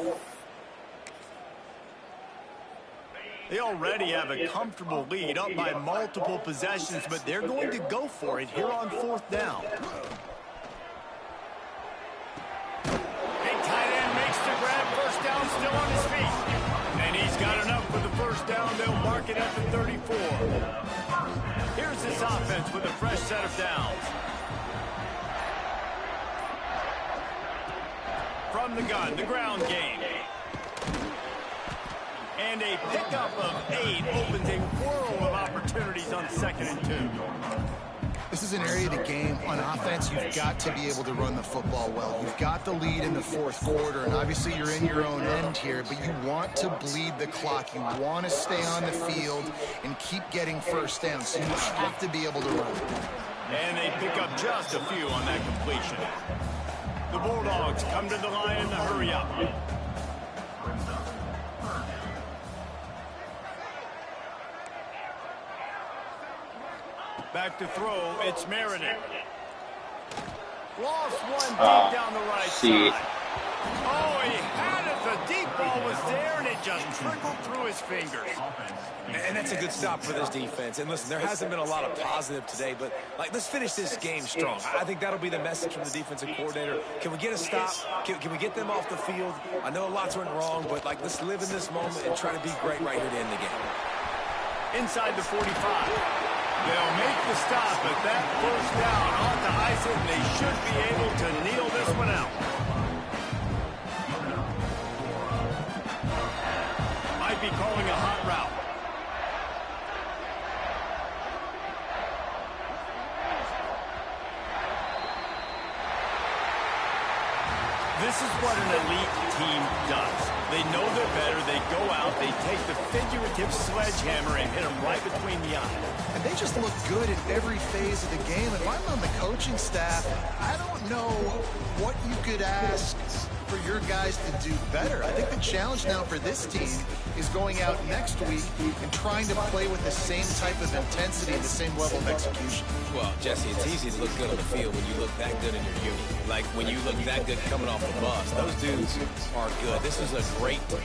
They already have a comfortable lead, up by multiple possessions, but they're going to go for it here on 4th down. Big tight end makes the grab, first down, still on his feet. And he's got enough for the first down. They'll mark it at the 34. Here's this offense with a fresh set of downs. From the gun, the ground game. And a pickup of 8 opens a whirl of opportunities on 2nd and 2. This is an area of the game. On offense, you've got to be able to run the football well. You've got the lead in the 4th quarter, and obviously you're in your own end here, but you want to bleed the clock. You want to stay on the field and keep getting first down, so you have to be able to run. And they pick up just a few on that completion. The Bulldogs come to the line in the hurry up. Back to throw, it's Meredith. Lost one deep down the right side. Oh, he had it. The deep ball was there, and it just trickled through his fingers. And that's a good stop for this defense. And listen, there hasn't been a lot of positive today, but let's finish this game strong. I think that'll be the message from the defensive coordinator. Can we get a stop? Can we get them off the field? I know lots went wrong, but let's live in this moment and try to be great right here to end the game. Inside the 45. They'll make the stop, but that first down on to ice it, and they should be able to kneel this one out. Might be calling a hot route. This is what an elite team does. They know they're better. They go out. They take the figurative sledgehammer and hit them right between the eyes. And they just look good in every phase of the game. If I'm on the coaching staff, I don't know what you could ask for your guys to do better. I think the challenge now for this team is going out next week and trying to play with the same type of intensity and the same level of execution. Well, Jesse, it's easy to look good on the field when you look that good in your unit. Like when you look that good coming off the bus. Those dudes are good. This is a great team.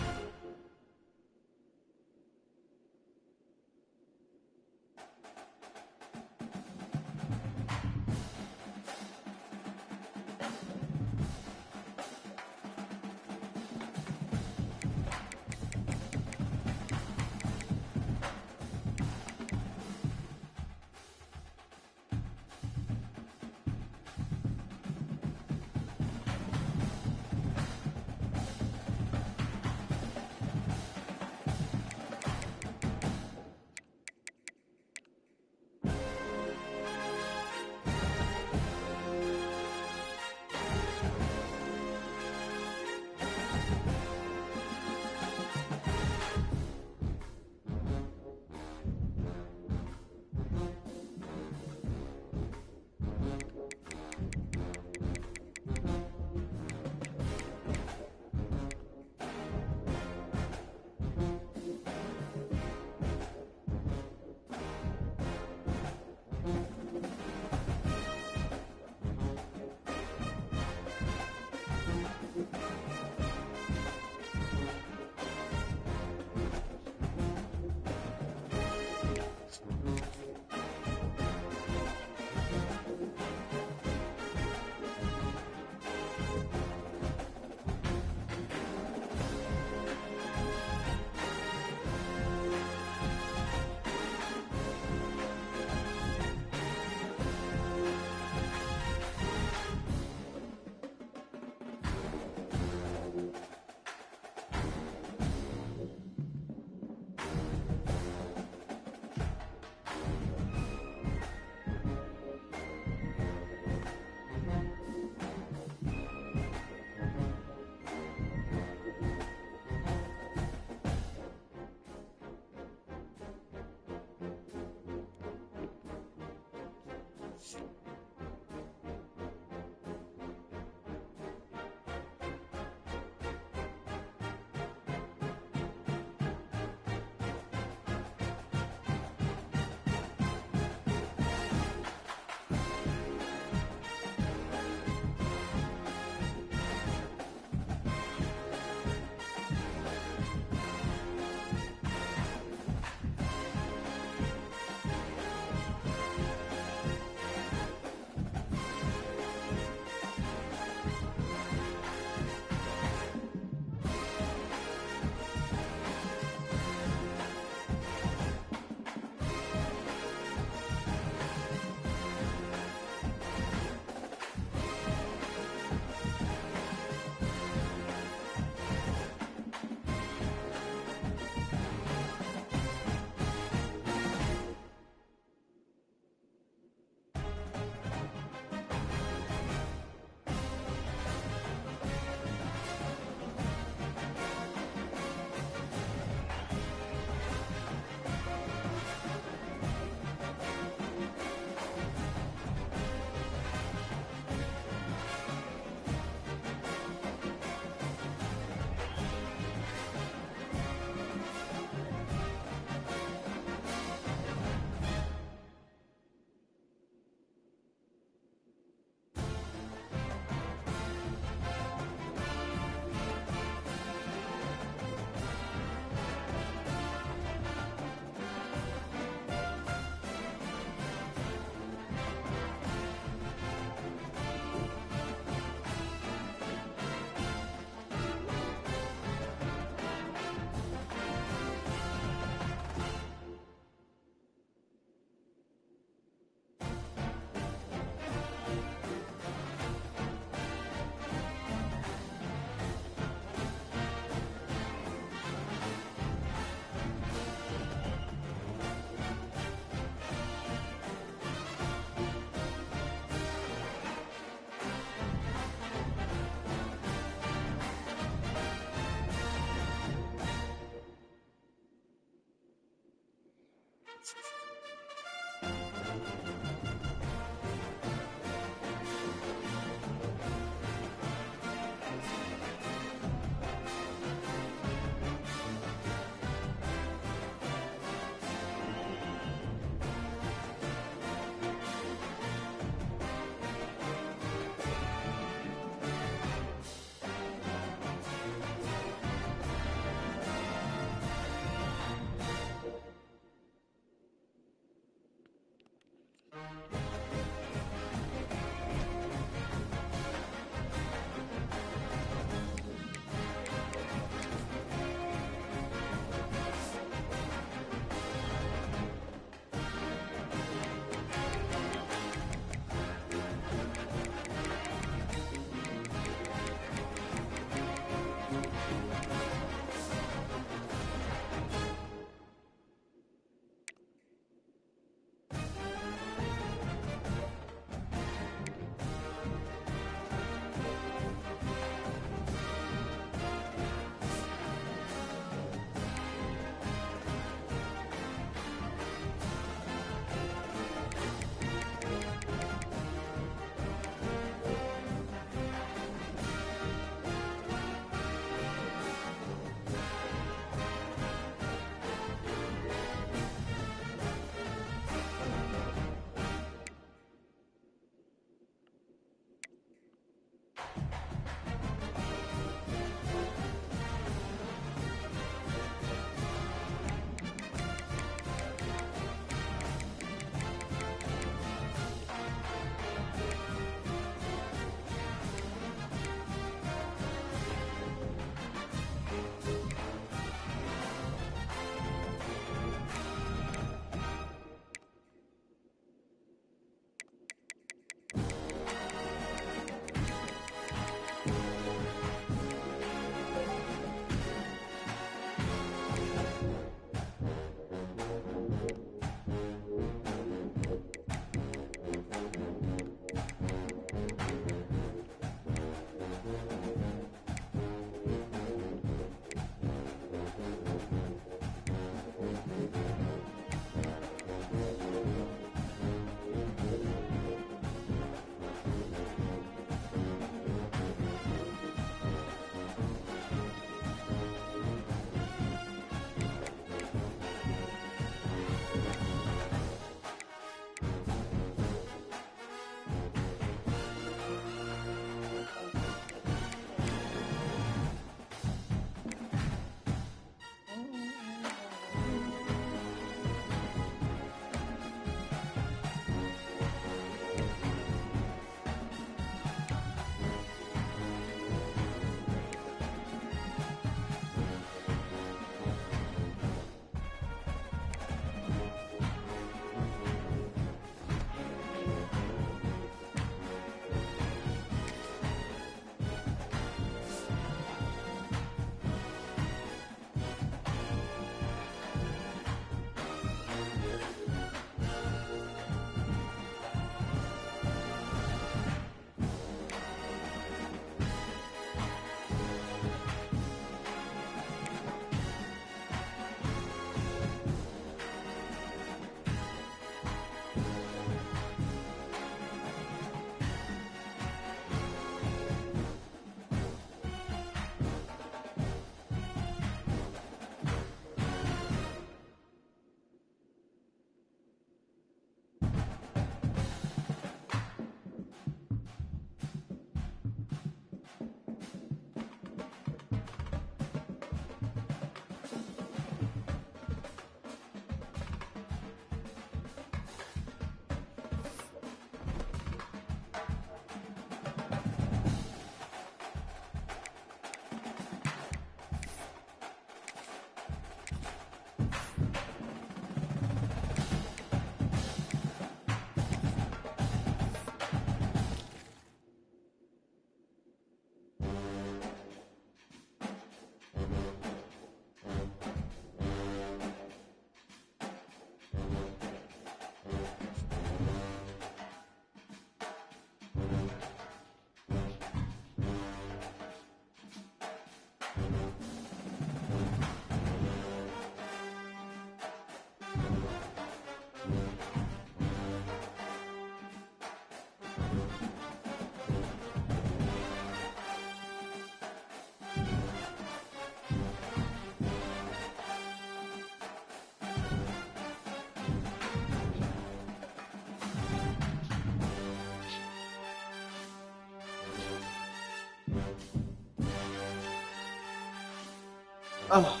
Oh.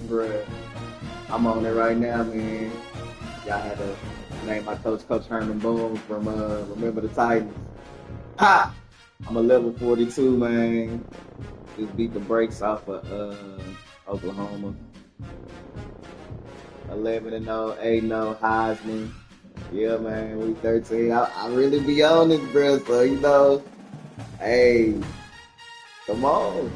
Bruh, I'm on it right now, man. Y'all had to name my coach Herman Boone from Remember the Titans. Ha! I'm a level 42, man. Just beat the brakes off of Oklahoma. 11-0, 8-0, Heisman. Yeah, man, we 13. I really be on this, bro. So, you know, hey, come on.